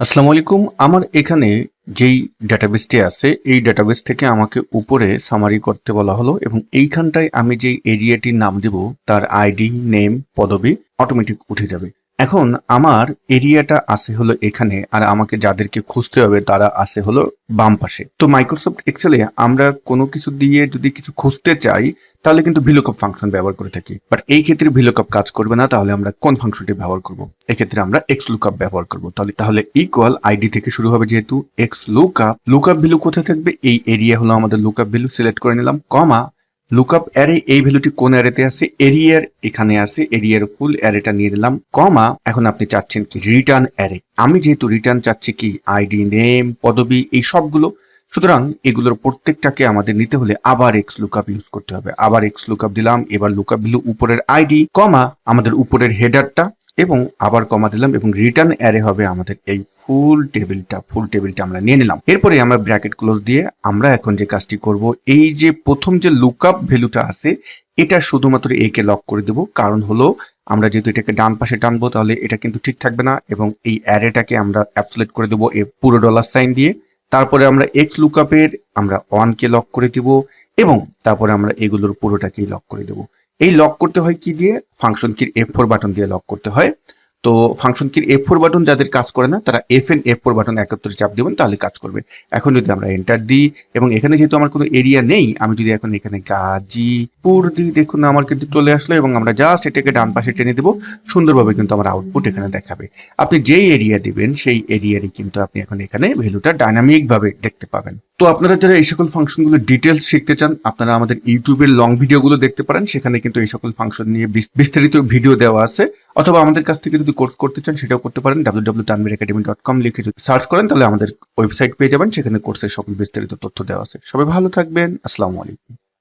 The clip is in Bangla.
আসসালামু আলাইকুম। আমার এখানে যেই ডাটাবেসটি আছে এই ডাটাবেস থেকে আমাকে উপরে সামারি করতে বলা হলো এবং এইখানটায় আমি যেই এরিয়াটির নাম দেব তার আইডি, নেম, পদবি অটোমেটিক উঠে যাবে। এখন আমার এরিয়াটা আছে হলো এখানে, আর আমাকে যাদেরকে খুঁজতে হবে তারা আছে হলো বাম পাশে। তো মাইক্রোসফট এক্সেলে আমরা কোনো কিছু দিয়ে যদি কিছু খুঁজতে চাই তাহলে কিন্তু ভিলুকআপ ফাংশন ব্যবহার করে থাকি, বাট এই ক্ষেত্রে ভিলুকআপ কাজ করবে না। তাহলে আমরা কোন ফাংশনটি ব্যবহার করব? এক্ষেত্রে আমরা এক্স লুকআপ ব্যবহার করব। তাহলে ইকুয়াল আইডি থেকে শুরু হবে, যেহেতু এক্স লুকআপ ভ্যালু কোথায় থাকবে? এই এরিয়া হলো আমাদের লুকআপ ভ্যালু, সিলেক্ট করে নিলাম, কমা লুকআপ অ্যারে, এই ভ্যালুটি কোন অ্যারেতে আছে? এরিয়ার এখানে আছে, এরিয়ার ফুল অ্যারেটা নিয়ে নিলাম, কমা এখন আপনি চাচ্ছেন কি? Return array. আমি যেহেতু রিটার্ন চাচ্ছি কি আইডি, নেম, পদবি, এই সবগুলো, সুতরাং এগুলোর প্রত্যেকটাকে আমাদের নিতে হলে আবার এক্স লুকআপ ইউজ করতে হবে। আবার এক্স লুকআপ দিলাম, এবার লুকআপ ভ্যালু উপরের আইডি, কমা আমাদের উপরের হেডারটা, এবং আবার কমা দিলাম, এবং রিটার্ন অ্যারে হবে আমাদের এই ফুল টেবিলটা আমরা নিয়ে নিলাম। এরপরে আমরা ব্র্যাকেট ক্লোজ দিয়ে আমরা এখন যে কাজটি করব, এই যে প্রথম যে লুকআপ ভ্যালুটা আছে এটা শুধুমাত্র এ কে লক করে দেব। কারণ হলো আমরা যেহেতু এটাকে ডান পাশে টানবো তাহলে এটা কিন্তু ঠিক থাকবে না, এবং এই অ্যারেটাকে আমরা অ্যাবসোলেট করে দেবো এ পুরো ডলার সাইন দিয়ে। তারপরে আমরা এক্স লুকআপের আমরা 1 কে লক করে দিব, এবং তারপরে আমরা এগুলোর পুরোটাকেই লক করে দেব। এই লক করতে হয় কি দিয়ে? ফাংশন কির F4 বাটন দিয়ে লক করতে হয়। তো ফাংশন কির F4 বাটন যাদের কাজ করে না তারা F4 বাটন একত্রে চাপ দেবেন, তাহলে কাজ করবে। এখন যদি আমরা এন্টার দিই, এবং এখানে যেহেতু আমার কোনো এরিয়া নেই, আমি যদি এখন এখানে গাজীপুর দিই, দেখুন আমার কিন্তু চলে আসলো, এবং আমরা জাস্ট এটাকে ডান পাশে টেনে দেবো। সুন্দরভাবে কিন্তু আমার আউটপুট এখানে দেখাবে। আপনি যেই এরিয়া দিবেন সেই এরিয়ারই কিন্তু আপনি এখন এখানে ভ্যালুটা ডাইনামিক ভাবে দেখতে পাবেন। তো আপনারা যারা এই সকল ফাংশনগুলো ডিটেলস শিখতে চান, আপনারা আমাদের ইউটিউবের লং ভিডিওগুলো দেখতে পারেন, সেখানে কিন্তু এই সকল ফাংশন নিয়ে বিস্তারিত ভিডিও দেওয়া আছে। অথবা আমাদের কাছ থেকে যদি কোর্স করতে চান সেটাও করতে পারেন। www.tanviracademy.com লিখে যদি সার্চ করেন তাহলে আমাদের ওয়েবসাইট পেয়ে যাবেন, সেখানে কোর্সের সকল বিস্তারিত তথ্য দেওয়া আছে। সবাই ভালো থাকবেন। আসসালামু আলাইকুম।